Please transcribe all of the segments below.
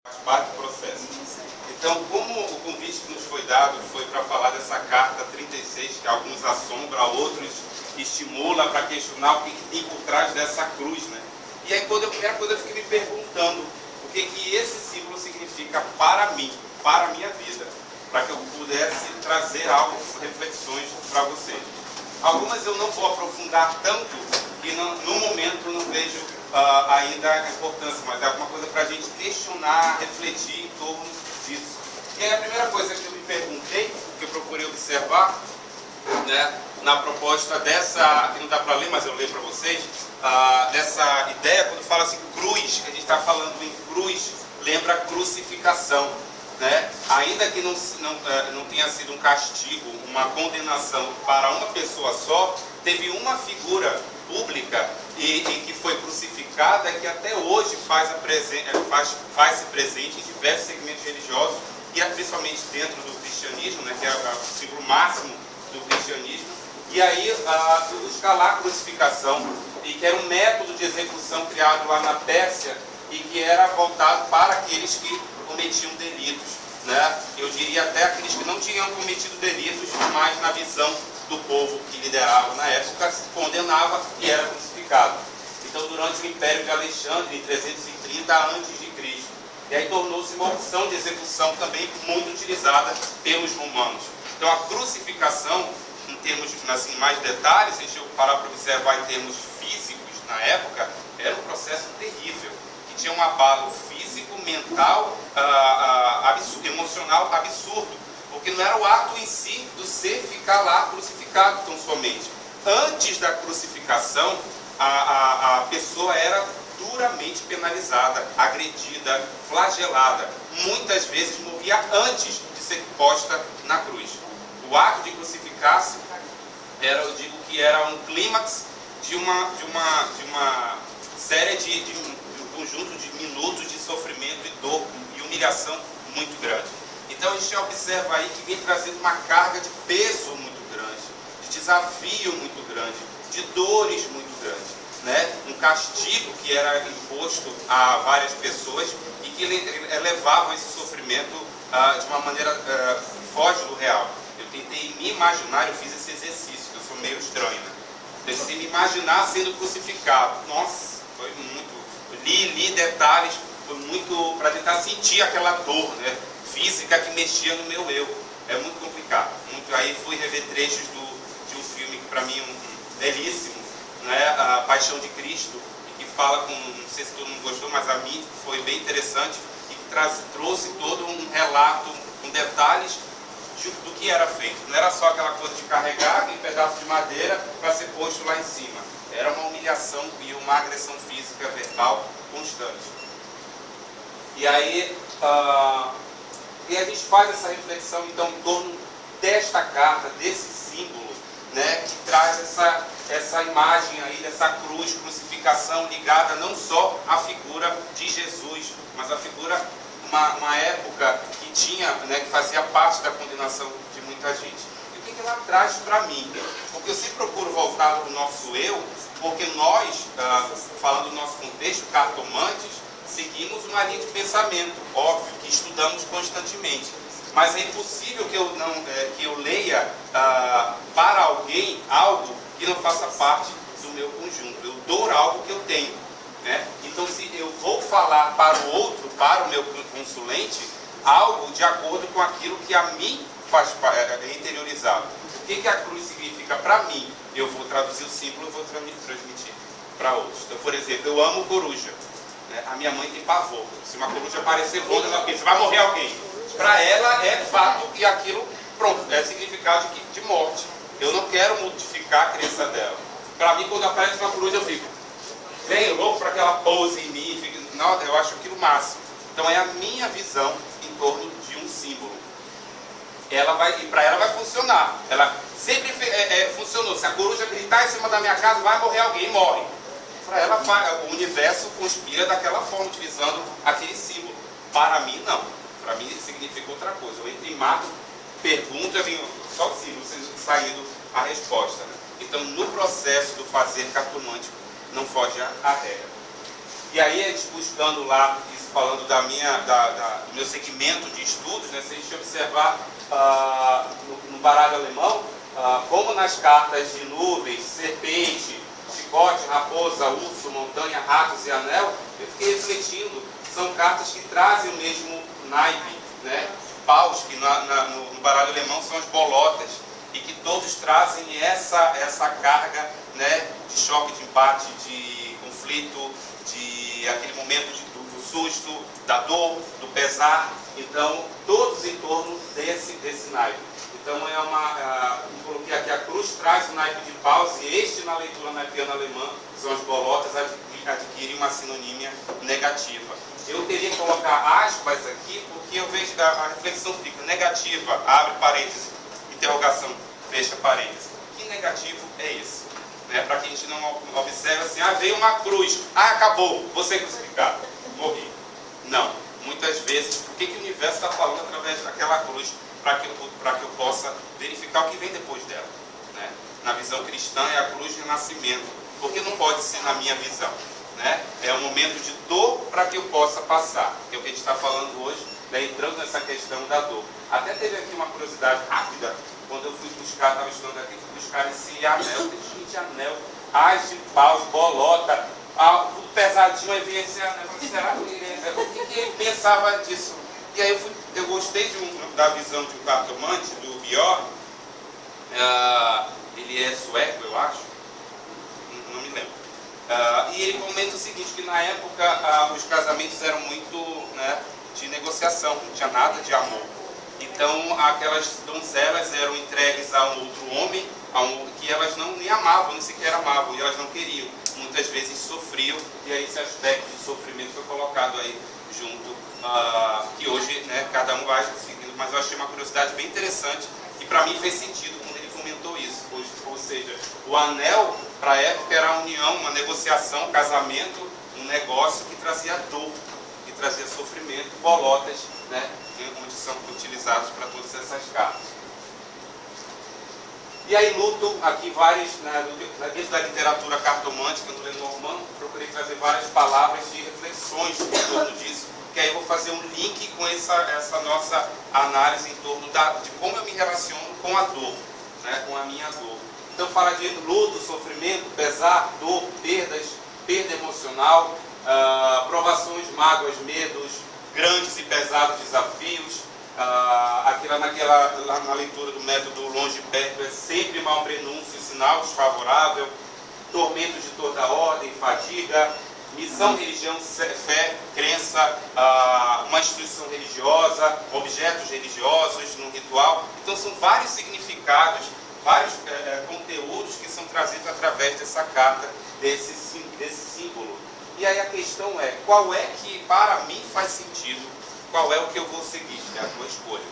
faz parte do processo. Então, como o convite que nos foi dado foi para falar dessa carta 36, que alguns assombra, outros estimula para questionar o que tem por trás dessa cruz, né? E aí, a primeira coisa, eu fiquei me perguntando o que esse símbolo significa para mim, para a minha vida, para que eu pudesse trazer algumas reflexões para vocês. Algumas eu não vou aprofundar tanto, que no momento não vejo ainda a importância, mas é alguma coisa para a gente questionar, refletir em torno disso. E aí a primeira coisa que eu me perguntei, que eu procurei observar, né, na proposta dessa, que não dá para ler, mas eu leio para vocês, dessa ideia, quando fala assim cruz, que a gente está falando em cruz, lembra crucificação. Né? Ainda que não tenha sido um castigo, uma condenação para uma pessoa só, teve uma figura pública e que foi crucificada, que até hoje faz-se presente em diversos segmentos religiosos, e principalmente dentro do cristianismo, né, que é o símbolo máximo do cristianismo. E aí buscar lá a crucificação, e que era um método de execução criado lá na Pérsia, e que era voltado para aqueles que cometiam delitos, né? Eu diria até aqueles que não tinham cometido delitos, mas na visão do povo que liderava na época, se condenava e era crucificado. Então, durante o Império de Alexandre, em 330 a.C., e aí tornou-se uma opção de execução também muito utilizada pelos romanos. Então, a crucificação, em termos assim, mais detalhes, se a gente parar para observar em termos físicos na época, era um processo terrível, que tinha um abalo físico, mental, emocional absurdo, porque não era o ato em si do ser ficar lá crucificado tão somente. Antes da crucificação, a pessoa era duramente penalizada, agredida, flagelada. Muitas vezes morria antes de ser posta na cruz. O ato de crucificar-se eu digo que era um clímax de uma série de um conjunto de minutos de sofrimento e dor e humilhação muito grande. Então a gente observa aí que vem trazendo uma carga de peso muito grande, de desafio muito grande, de dores muito grandes, né? Um castigo que era imposto a várias pessoas e que elevava esse sofrimento de uma maneira foge do real. Eu tentei me imaginar, eu fiz esse exercício, que eu sou meio estranho, né? Eu tentei me imaginar sendo crucificado. Nossa, foi muito... Li detalhes, foi muito para tentar sentir aquela dor, né, física que mexia no meu eu. É muito complicado. Aí fui rever trechos de um filme que para mim é belíssimo, né, A Paixão de Cristo, e que fala com, não sei se todo mundo gostou, mas a mim foi bem interessante, e que trouxe todo um relato com detalhes do que era feito. Não era só aquela coisa de carregar aquele pedaço de madeira para ser posto lá em cima. Era uma humilhação e uma agressão física, verbal, constante. E aí a gente faz essa reflexão, então, em torno desta carta, desse símbolo, né, que traz essa imagem aí dessa cruz, crucificação, ligada não só à figura de Jesus, mas à figura, uma época que tinha, né, que fazia parte da condenação de muita gente. E o que ela traz para mim? Porque eu sempre procuro voltar para o nosso eu, porque nós, falando do nosso contexto, cartomantes, seguimos uma linha de pensamento, óbvio, que estudamos constantemente. Mas é impossível que eu leia para alguém algo que não faça parte do meu conjunto. Eu dou algo que eu tenho, né? Então, se eu vou falar para o outro, para o meu consulente, algo de acordo com aquilo que a mim é interiorizado. O que a cruz significa para mim? Eu vou traduzir o símbolo e vou transmitir para outros. Então, por exemplo, eu amo coruja. Né? A minha mãe tem pavor. Se uma coruja aparecer voando, ela pensa, vai morrer alguém. Para ela é fato e aquilo, pronto, é significado de morte. Eu não quero modificar a crença dela. Para mim, quando aparece uma coruja, eu fico bem louco para que ela pouse em mim. Não, eu acho aquilo máximo. Então é a minha visão em torno de um símbolo. E para ela vai funcionar. Ela sempre funcionou. Se a coruja gritar em cima da minha casa, vai morrer alguém, morre. Para ela, o universo conspira daquela forma, utilizando aquele símbolo. Para mim, não. Para mim, significa outra coisa. Eu entro em mato, pergunto, eu venho só o símbolo, saindo a resposta. Né? Então, no processo do fazer cartomântico, não foge à regra. E aí, a gente buscando lá isso falando do meu segmento de estudos, né, se a gente observar no baralho alemão, como nas cartas de nuvens, serpente, chicote, raposa, urso, montanha, ratos e anel, eu fiquei refletindo, são cartas que trazem o mesmo naipe, né? Paus, que no baralho alemão são as bolotas, e que todos trazem essa carga, né, de choque, de empate, de conflito, de aquele momento do susto, da dor, do pesar. Então, todos em torno desse naipe. Então, eu coloquei aqui, a cruz traz o naipe de paus, e este, na leitura naipiana alemã, são as bolotas, adquirem uma sinonímia negativa. Eu teria que colocar aspas aqui, porque eu vejo que a reflexão fica negativa, abre parênteses, interrogação, fecha parênteses. Que negativo é esse? Né? Para que a gente não observe assim, veio uma cruz, acabou, vou ser crucificado, morri. Não. Muitas vezes, o que o universo está falando através daquela cruz, para que eu possa verificar o que vem depois dela. Né? Na visão cristã é a cruz de nascimento, porque não pode ser na minha visão. Né? É um momento de dor para que eu possa passar, que é o que a gente está falando hoje, né? Entrando nessa questão da dor. Até teve aqui uma curiosidade rápida, quando eu fui buscar, estava estudando aqui, fui buscar esse anel, gente, anel, as de paus, bolota, tudo pesadinho, aí veio esse anel, eu falei, será que ele pensava disso? E aí eu gostei da visão de um cartomante, do Bjorn, ele é sueco, eu acho, não me lembro. E ele comenta o seguinte, que na época os casamentos eram muito, né, de negociação, não tinha nada de amor. Então aquelas donzelas eram entregues a um outro homem, que elas nem amavam, nem sequer amavam, e elas não queriam. Muitas vezes sofriam, e aí esse aspecto de sofrimento foi colocado aí junto, que hoje, né, cada um vai seguindo, mas eu achei uma curiosidade bem interessante, e para mim fez sentido quando ele comentou isso. Ou seja, o anel, para a época, era a união, uma negociação, um casamento, um negócio que trazia dor, que trazia sofrimento, bolotas, né, onde são utilizados para todas essas cartas. E aí luto aqui várias, né, dentro da literatura cartomântica, do Lenormand, procurei trazer várias palavras de reflexões em torno disso, que aí eu vou fazer um link com essa nossa análise em torno de como eu me relaciono com a dor, né, com a minha dor. Então fala de luto, sofrimento, pesar, dor, perda emocional, provações, mágoas, medos, grandes e pesados desafios. Lá na leitura do método longe e perto, é sempre mal prenúncio, sinal desfavorável, tormentos de toda ordem, fadiga, missão, religião, fé, crença, uma instituição religiosa, objetos religiosos no ritual. Então são vários significados, vários conteúdos que são trazidos através dessa carta, desse símbolo. E aí a questão é, qual é que para mim faz sentido, qual é o que eu vou seguir, é a tua escolha.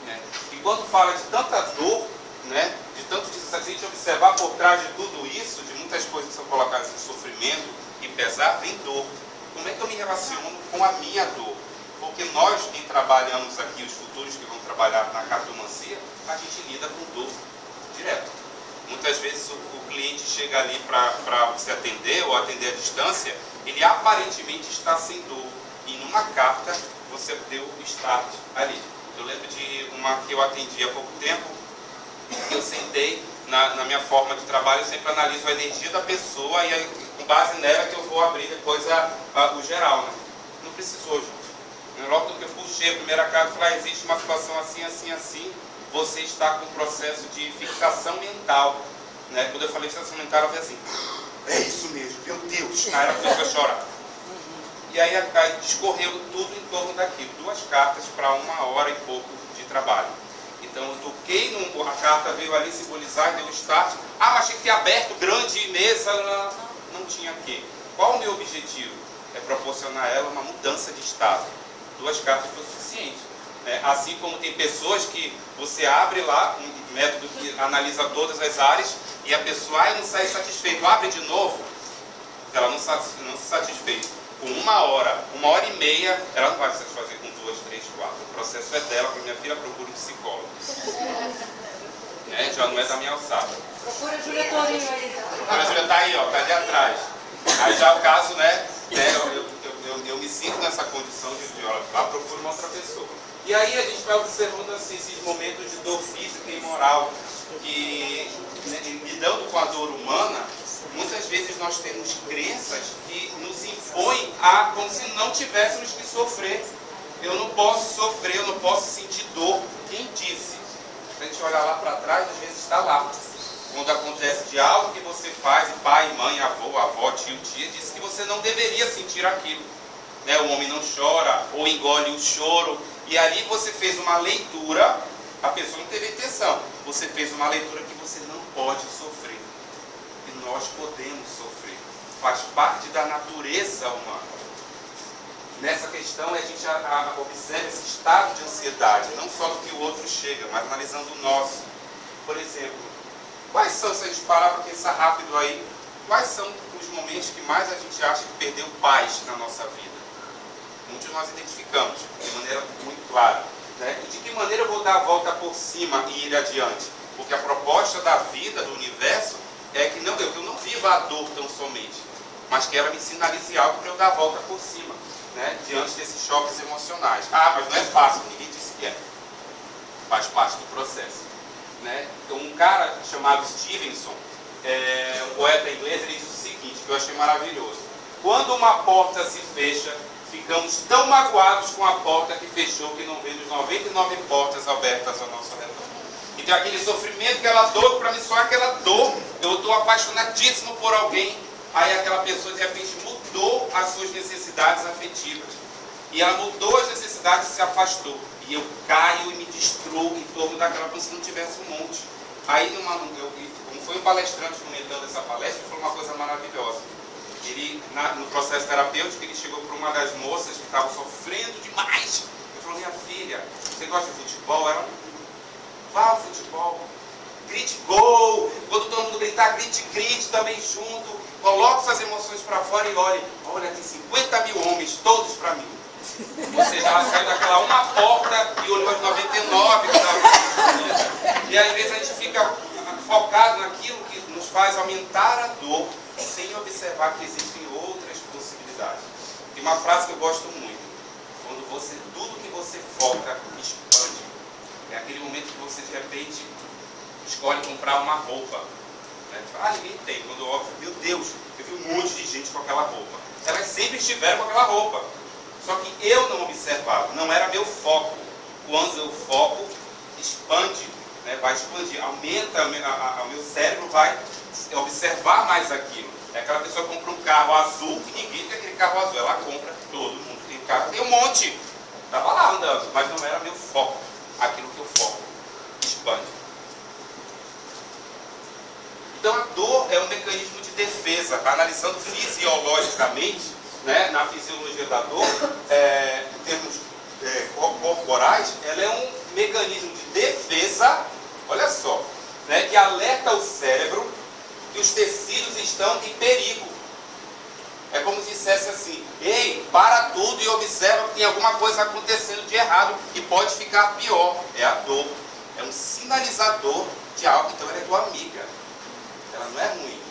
Né? E quando fala de tanta dor, né, de tanto se a gente observar por trás de tudo isso, de muitas coisas que são colocadas em sofrimento e pesar, vem dor. Como é que eu me relaciono com a minha dor? Porque nós, quem trabalhamos aqui, os futuros que vão trabalhar na cartomancia, a gente lida com dor direto. Muitas vezes o cliente chega ali para se atender ou atender à distância, ele aparentemente está sem dor. E numa carta você deu o start ali. Eu lembro de uma que eu atendi há pouco tempo, que eu sentei na minha forma de trabalho, eu sempre analiso a energia da pessoa e aí, com base nela que eu vou abrir depois o geral. Né? Não precisou, gente. Logo que eu puxei a primeira carta, eu falei, existe uma situação assim, assim, assim, você está com um processo de fixação mental. Né? Quando eu falei fixação mental, ela fez assim, é isso mesmo, meu Deus. Aí ela começou a chorar. E aí discorreu tudo em torno daquilo. 2 cartas para 1 hora e pouco de trabalho. Então eu toquei, a carta veio ali simbolizar, deu start. Mas tinha que ter aberto, grande mesa. Não tinha aqui. Qual o meu objetivo? É proporcionar a ela uma mudança de estado. 2 cartas foi o suficiente. Né? Assim como tem pessoas que você abre lá, um método que analisa todas as áreas, e a pessoa não sai satisfeito, abre de novo, ela não se satisfez. Com 1 hora, 1h30, ela não vai se satisfazer com 2, 3, 4. O processo é dela, para minha filha, procura um psicólogo. Já não é da minha alçada. Procura a Júlia Torinho aí. A Júlia está aí, ó, está ali atrás. Aí já o caso, né, eu eu me sinto nessa condição de olha, lá procuro uma outra pessoa. E aí a gente vai observando assim, esses momentos de dor física e moral, que né, lidando com a dor humana, muitas vezes nós temos crenças que nos impõem a como se não tivéssemos que sofrer. Eu não posso sofrer, eu não posso sentir dor. Quem disse? Se a gente olhar lá para trás, às vezes está lá. Quando acontece de algo que você faz, pai, mãe, avô, avó, tio, tia, disse que você não deveria sentir aquilo. Né? O homem não chora, ou engole o choro. E ali você fez uma leitura, a pessoa não teve intenção. Você fez uma leitura que você não pode sofrer. E nós podemos sofrer. Faz parte da natureza humana. Nessa questão, a gente observa esse estado de ansiedade, não só do que o outro chega, mas analisando o nosso. Por exemplo, quais são, se a gente parar para pensar rápido aí, quais são os momentos que mais a gente acha que perdeu paz na nossa vida? Muitos nós identificamos de maneira muito clara. Né? E de que maneira eu vou dar a volta por cima e ir adiante? Porque a proposta da vida, do universo, é que eu não viva a dor tão somente, mas que ela me sinalize algo para eu dar a volta por cima. Né, diante desses choques emocionais. Mas não é fácil, ninguém disse que é. Faz parte do processo. Né? Então, um cara chamado Stevenson, um poeta inglês, ele diz o seguinte, que eu achei maravilhoso. Quando uma porta se fecha, ficamos tão magoados com a porta que fechou que não vemos 99 portas abertas ao nosso redor. Então, aquele sofrimento, aquela dor, para mim só aquela dor. Eu estou apaixonadíssimo por alguém, aí aquela pessoa de repente mudou as suas necessidades afetivas. E ela mudou as necessidades e se afastou. E eu caio e me destruo em torno daquela como se não tivesse um monte. Aí, como foi um palestrante comentando essa palestra, ele falou uma coisa maravilhosa. Ele, no processo terapêutico, ele chegou para uma das moças que estava sofrendo demais. Ele falou, minha filha, você gosta de futebol? Ela, vá ao futebol. Grite gol. Quando todo mundo gritar, grite também junto. Coloque suas emoções para fora e olhe. Olha, tem 50 mil homens, todos para mim. Ou seja, ela saiu daquela uma porta e olhou as 99. E às vezes a gente fica focado naquilo que nos faz aumentar a dor, sem observar que existem outras possibilidades. Tem uma frase que eu gosto muito. Tudo que você foca, expande. É aquele momento que você, de repente, escolhe comprar uma roupa. Ninguém tem. Quando eu olho, meu Deus, eu vi um monte de gente com aquela roupa. Elas sempre estiveram com aquela roupa. Só que eu não observava, não era meu foco. Quando eu foco, expande, né? Vai expandir, aumenta, o meu cérebro vai observar mais aquilo. É aquela pessoa que compra um carro azul, que ninguém tem aquele carro azul. Ela compra, todo mundo tem um carro, tem um monte. Estava lá andando, mas não era meu foco. Aquilo que eu foco, expande. Então a dor é um mecanismo de defesa. Analisando fisiologicamente, né, na fisiologia da dor, em termos corporais, ela é um mecanismo de defesa, olha só, né, que alerta o cérebro que os tecidos estão em perigo. É como se dissesse assim, ei, para tudo e observa que tem alguma coisa acontecendo de errado e pode ficar pior. É a dor. É um sinalizador de algo, então ela é tua amiga. Ela não é ruim.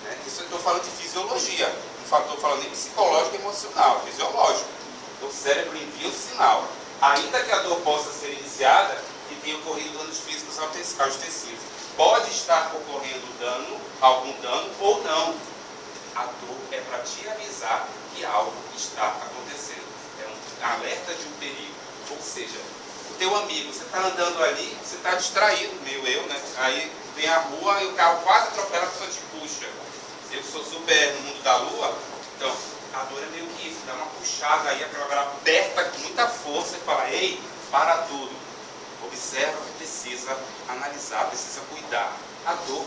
Né? Isso eu estou falando de fisiologia. Não estou falando nem psicológico e emocional, fisiológico. Então o cérebro envia um sinal. Ainda que a dor possa ser iniciada e tenha ocorrido danos físicos aos tecidos. Pode estar ocorrendo algum dano ou não. A dor é para te avisar que algo está acontecendo. É um alerta de um perigo. Ou seja, o teu amigo, você está andando ali, você está distraído, meio eu, né? Aí vem a rua e o carro quase atropela, a pessoa te puxa. Eu sou super no mundo da lua, então a dor é meio que isso, dá uma puxada aí, aquela cara aperta com muita força e fala, ei, para tudo. Observa que precisa analisar, precisa cuidar. A dor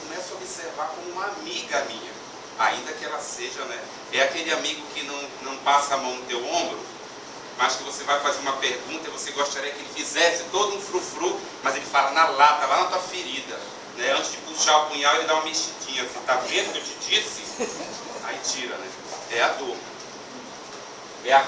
começa a observar como uma amiga minha, ainda que ela seja, né? É aquele amigo que não passa a mão no teu ombro, mas que você vai fazer uma pergunta e você gostaria que ele fizesse todo um frufru, mas ele fala na lata, lá na tua ferida. Né? Antes de puxar o punhal, ele dá uma mexidinha. Você está vendo o que eu te disse? Aí tira, né? É a dor.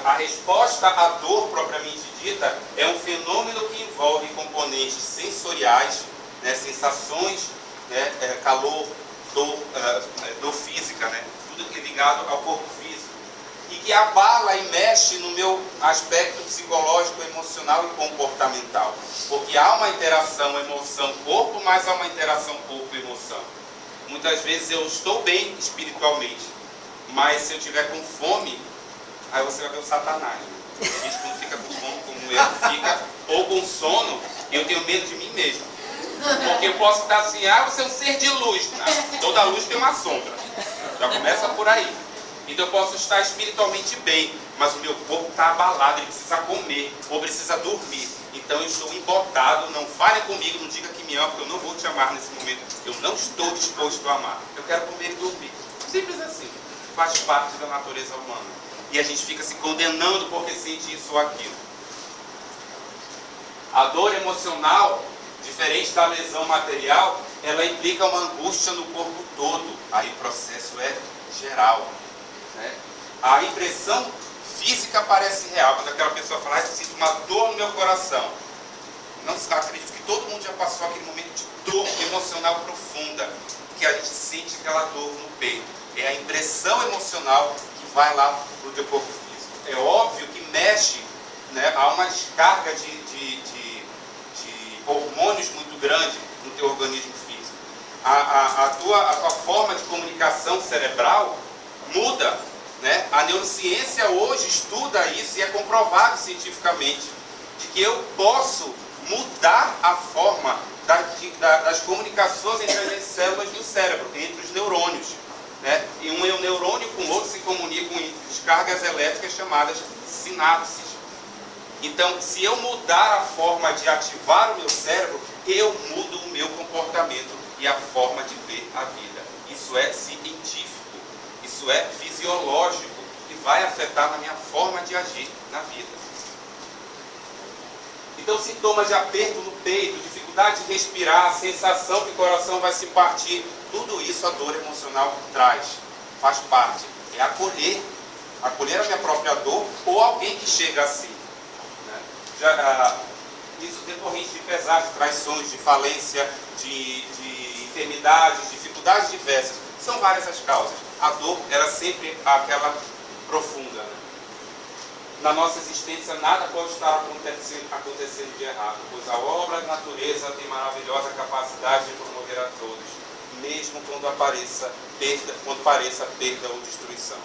A resposta à dor propriamente dita é um fenômeno que envolve componentes sensoriais, né? Sensações, né? Calor, dor física, né? Tudo que é ligado ao corpo físico. e que abala e mexe no meu aspecto psicológico, emocional e comportamental. Porque há uma interação emoção-corpo, mas há uma interação corpo-emoção. Muitas vezes eu estou bem espiritualmente, mas se eu tiver com fome, aí você vai ver o Satanás. A gente quando fica com fome, como eu, fica, ou com sono, eu tenho medo de mim mesmo. Porque eu posso estar assim, você é um ser de luz. Não, toda luz tem uma sombra. Já começa por aí. Então eu posso estar espiritualmente bem, mas o meu corpo está abalado, ele precisa comer, ou precisa dormir. Então eu estou embotado, não fale comigo, não diga que me ama, porque eu não vou te amar nesse momento. Eu não estou disposto a amar. Eu quero comer e dormir. Simples assim. Faz parte da natureza humana. E a gente fica se condenando porque sente isso ou aquilo. A dor emocional, diferente da lesão material, ela implica uma angústia no corpo todo. Aí o processo é geral. Né? A impressão física parece real. Quando aquela pessoa fala, eu sinto uma dor no meu coração. Não acredito que todo mundo já passou aquele momento de dor emocional profunda, que a gente sente aquela dor no peito. É a impressão emocional que vai lá para o teu corpo físico. É óbvio que mexe, né? Há uma descarga de hormônios muito grande no teu organismo físico. A tua forma de comunicação cerebral muda. Né? A neurociência hoje estuda isso e é comprovado cientificamente de que eu posso mudar a forma das comunicações entre as células do cérebro, entre os neurônios. Né? E um neurônio com o outro se comunicam em descargas elétricas chamadas sinapses. Então, se eu mudar a forma de ativar o meu cérebro, eu mudo o meu comportamento e a forma de ver a vida. Isso é científico, isso é fisiológico e vai afetar na minha forma de agir na vida. Então, sintomas de aperto no peito, dificuldade de respirar, sensação que o coração vai se partir, tudo isso a dor emocional traz, faz parte. É acolher a minha própria dor ou alguém que chega assim. Isso decorrente de pesares, de traições, de falência, de enfermidades, dificuldades diversas. São várias as causas. A dor era sempre aquela profunda. Né? Na nossa existência nada pode estar acontecendo de errado, pois a obra da natureza tem maravilhosa capacidade de promover a todos, mesmo quando pareça perda ou destruição.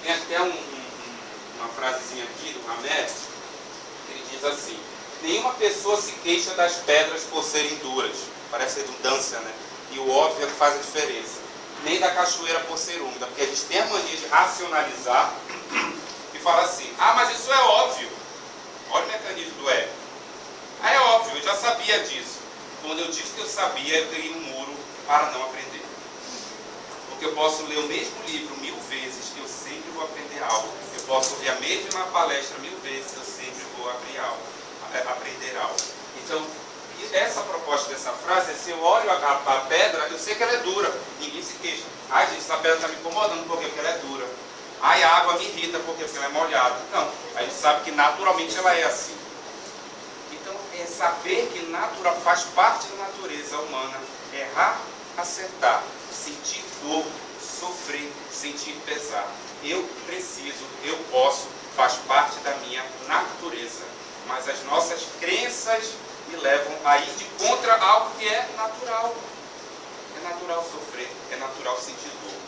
Tem até uma frasezinha aqui do Hamed, ele diz assim: nenhuma pessoa se queixa das pedras por serem duras. Parece redundância, né? E o óbvio é que faz a diferença. Nem da cachoeira por ser úmida, porque a gente tem a mania de racionalizar e falar assim, mas isso é óbvio. Olha o mecanismo do ego. É óbvio, eu já sabia disso. Quando eu disse que eu sabia, eu teria um muro para não aprender. Porque eu posso ler o mesmo livro 1000 vezes, que eu sempre vou aprender algo. Eu posso ouvir a mesma palestra 1000 vezes, eu sempre vou aprender algo. Então, essa proposta dessa frase é: se eu olho a pedra, eu sei que ela é dura. Ninguém se queixa. Gente, essa pedra está me incomodando porque ela é dura. A água me irrita porque ela é molhada. Não, a gente sabe que naturalmente ela é assim. Então, é saber que faz parte da natureza humana errar, acertar, sentir dor, sofrer, sentir pesar. Eu preciso, eu posso, faz parte da minha natureza. Mas as nossas crenças me levam a ir de contra algo que é natural. É natural sofrer, é natural sentir dor.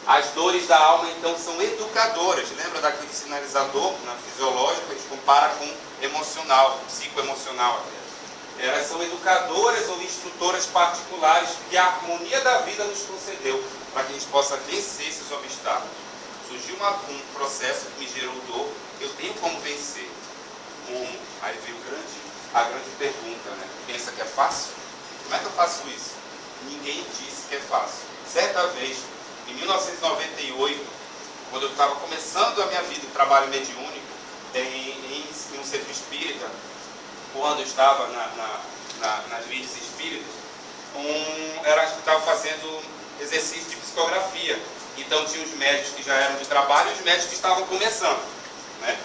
As dores da alma, então, são educadoras. Lembra daquele sinalizador fisiológico? A gente compara com emocional, psicoemocional até. Elas são educadoras ou instrutoras particulares que a harmonia da vida nos concedeu para que a gente possa vencer esses obstáculos. Surgiu um processo que me gerou dor, eu tenho como vencer. Como? Aí veio a grande pergunta, né? Pensa que é fácil? Como é que eu faço isso? Ninguém disse que é fácil. Certa vez, em 1998, quando eu estava começando a minha vida em trabalho mediúnico, em um centro espírita, quando eu estava nas vidas espíritas, eu estava fazendo exercício de psicografia. Então tinha os médicos que já eram de trabalho e os médicos que estavam começando. Né?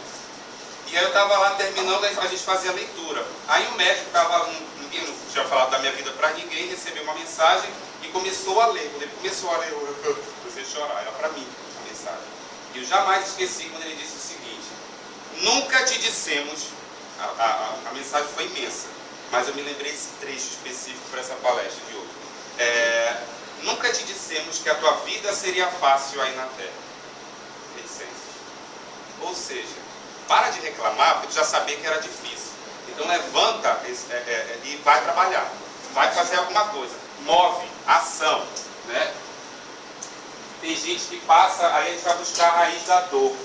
E aí eu estava lá terminando, a gente fazia a leitura. Aí o médico estava, ninguém não tinha falado da minha vida para ninguém, recebeu uma mensagem e começou a ler. Quando ele começou a ler, eu comecei a chorar, era para mim a mensagem. Eu jamais esqueci quando ele disse o seguinte: nunca te dissemos, a mensagem foi imensa, mas eu me lembrei desse trecho específico para essa palestra de hoje. Nunca te dissemos que a tua vida seria fácil aí na terra. Reticências. Ou seja, para de reclamar, porque tu já sabia que era difícil. Então levanta e vai trabalhar. Vai fazer alguma coisa. Move, ação. Né? Tem gente que passa, aí a gente vai buscar a raiz da dor.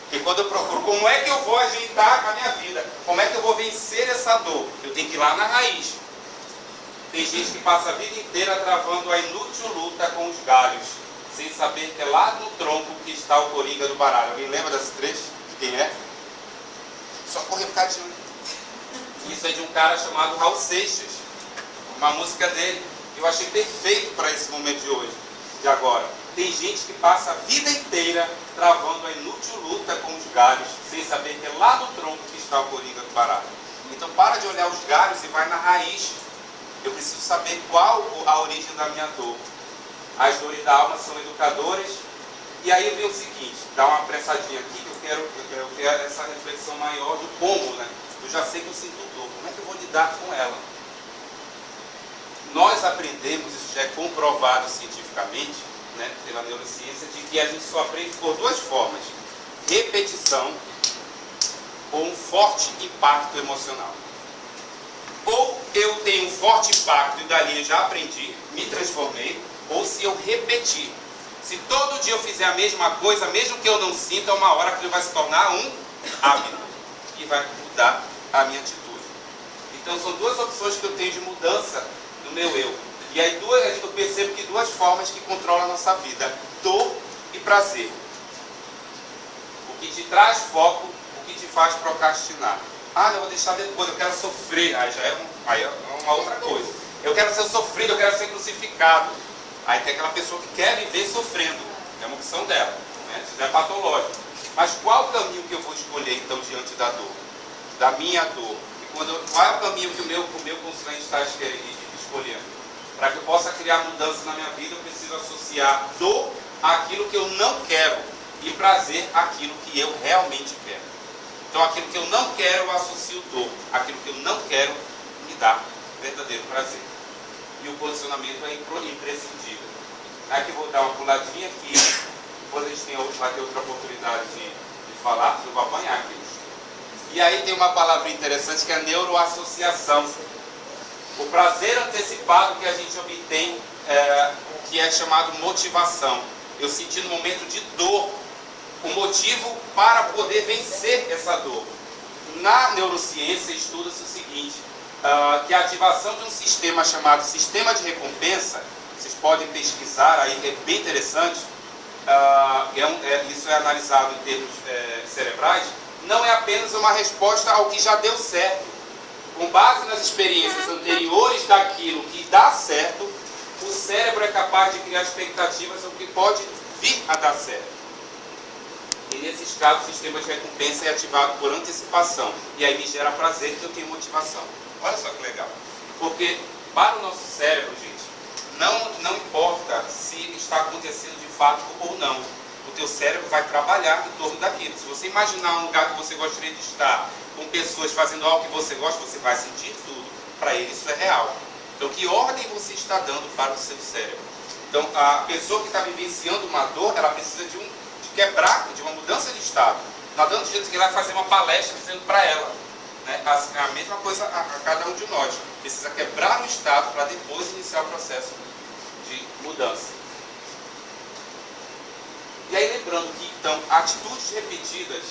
Porque quando eu procuro, como é que eu vou ajeitar a minha vida? Como é que eu vou vencer essa dor? Eu tenho que ir lá na raiz. Tem gente que passa a vida inteira travando a inútil luta com os galhos, sem saber que é lá no tronco que está o coringa do baralho. Alguém lembra desse trecho? De quem é? Só correr por causa de... Isso é de um cara chamado Raul Seixas. Uma música dele. Eu achei perfeito para esse momento de hoje, de agora. Tem gente que passa a vida inteira travando a inútil luta com os galhos, sem saber que é lá no tronco que está o coringa do baralho. Então para de olhar os galhos e vai na raiz. Eu preciso saber qual a origem da minha dor. As dores da alma são educadoras. E aí eu vi o seguinte, dá uma apressadinha aqui, que eu quero essa reflexão maior do como, né? Eu já sei que eu sinto dor, como é que eu vou lidar com ela? Nós aprendemos, isso já é comprovado cientificamente, né, pela neurociência, de que a gente só aprende por duas formas: repetição ou um forte impacto emocional. Ou eu tenho um forte impacto e dali eu já aprendi, me transformei, ou se eu repetir. Se todo dia eu fizer a mesma coisa, mesmo que eu não sinta, uma hora aquilo vai se tornar um hábito e vai mudar a minha atitude. Então são duas opções que eu tenho de mudança no meu eu. E aí eu percebo que duas formas que controlam a nossa vida: dor e prazer. O que te traz foco, o que te faz procrastinar. Ah, eu vou deixar depois, eu quero sofrer. Aí é uma outra coisa. Eu quero ser sofrido, eu quero ser crucificado. Aí tem aquela pessoa que quer viver sofrendo. É uma opção dela, né? Isso é patológico. Mas qual o caminho que eu vou escolher então diante da dor? Da minha dor? Qual é o caminho que o meu consulente está escolhendo? Para que eu possa criar mudança na minha vida, eu preciso associar dor àquilo que eu não quero e prazer àquilo que eu realmente quero. Então aquilo que eu não quero, eu associo dor. Aquilo que eu não quero, me dá verdadeiro prazer. E o posicionamento é imprescindível. Aqui eu vou dar uma puladinha aqui, depois a gente vai ter outra oportunidade de falar, eu vou apanhar aqui. E aí tem uma palavra interessante que é neuroassociação. O prazer antecipado que a gente obtém, que é chamado motivação. Eu senti no momento de dor o motivo para poder vencer essa dor. Na neurociência estuda-se o seguinte, que a ativação de um sistema chamado sistema de recompensa, vocês podem pesquisar aí, é bem interessante, isso é analisado em termos cerebrais, não é apenas uma resposta ao que já deu certo. Com base nas experiências anteriores daquilo que dá certo, o cérebro é capaz de criar expectativas sobre o que pode vir a dar certo. E nesses casos, o sistema de recompensa é ativado por antecipação. E aí me gera prazer que eu tenho motivação. Olha só que legal. Porque para o nosso cérebro, gente, não importa se está acontecendo de fato ou não. O teu cérebro vai trabalhar em torno daquilo. Se você imaginar um lugar que você gostaria de estar, com pessoas fazendo algo que você gosta, você vai sentir tudo. Para ele isso é real. Então que ordem você está dando para o seu cérebro? Então a pessoa que está vivenciando uma dor, ela precisa de quebrar, de uma mudança de estado. Não dando jeito que ele vai fazer uma palestra dizendo para ela. Né? A mesma coisa a cada um de nós. Precisa quebrar o estado para depois iniciar o processo de mudança. E aí lembrando que então atitudes repetidas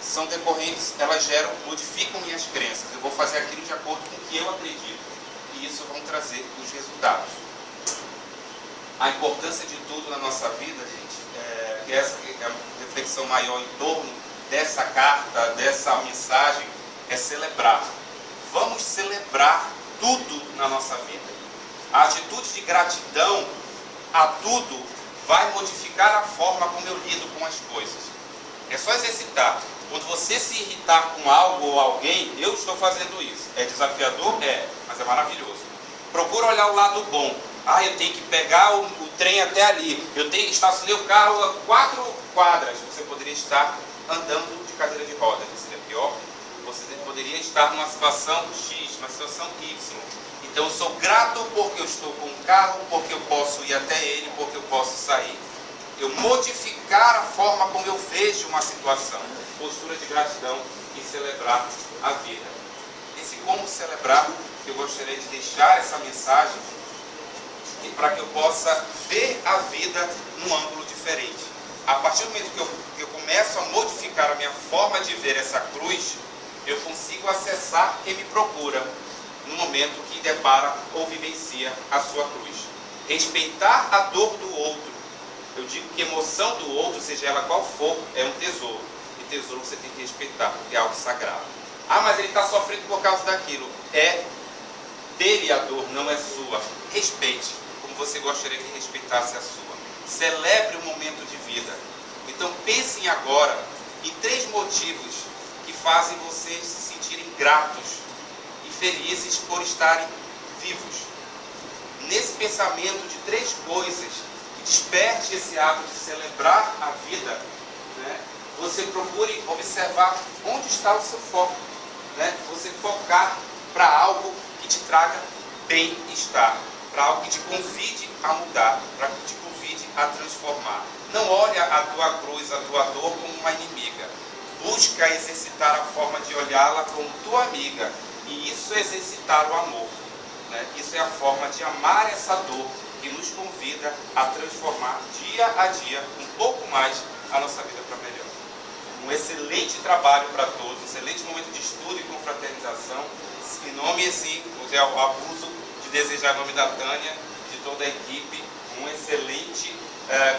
são decorrentes, elas modificam minhas crenças. Eu vou fazer aquilo de acordo com o que eu acredito. E isso vão trazer os resultados. A importância de tudo na nossa vida, gente, que essa é a reflexão maior em torno dessa carta, dessa mensagem, é celebrar. Vamos celebrar tudo na nossa vida. A atitude de gratidão a tudo vai modificar a forma como eu lido com as coisas. É só exercitar. Quando você se irritar com algo ou alguém, eu estou fazendo isso. É desafiador? É, mas é maravilhoso. Procura olhar o lado bom. Ah, eu tenho que pegar o trem até ali, eu tenho que estacionar o carro a 4 quadras. Você poderia estar andando de cadeira de rodas, que seria pior. Você poderia estar numa situação X, numa situação Y. Então eu sou grato porque eu estou com um carro, porque eu posso ir até ele, porque eu posso sair. Eu modificar a forma como eu vejo uma situação. Postura de gratidão e celebrar a vida. Esse como celebrar, eu gostaria de deixar essa mensagem para que eu possa ver a vida num ângulo diferente. A partir do momento que eu começo a modificar a minha forma de ver essa cruz, eu consigo acessar quem me procura no momento que depara ou vivencia a sua cruz. Respeitar a dor do outro. Eu digo que a emoção do outro, seja ela qual for, é um tesouro. E tesouro você tem que respeitar, porque é algo sagrado. Ah, mas ele está sofrendo por causa daquilo. É dele a dor, não é sua. Respeite, como você gostaria que respeitasse a sua. Celebre o momento de vida. Então pensem agora em 3 motivos que fazem vocês se sentirem gratos e felizes por estarem vivos. Nesse pensamento de 3 coisas que desperte esse hábito de celebrar a vida, né, você procure observar onde está o seu foco. Né? Você focar para algo que te traga bem-estar, para algo que te convide a mudar, para que te convide a transformar. Não olhe a tua cruz, a tua dor como uma inimiga. Busca exercitar a forma de olhá-la como tua amiga. E isso é exercitar o amor. Né? Isso é a forma de amar essa dor que nos convida a transformar dia a dia um pouco mais a nossa vida para melhor. Um excelente trabalho para todos, um excelente momento de estudo e confraternização. Em nome assim, o abuso de desejar em nome da Tânia, de toda a equipe, um excelente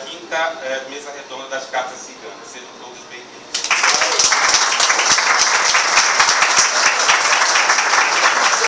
quinta mesa redonda das cartas ciganas. Sejam todos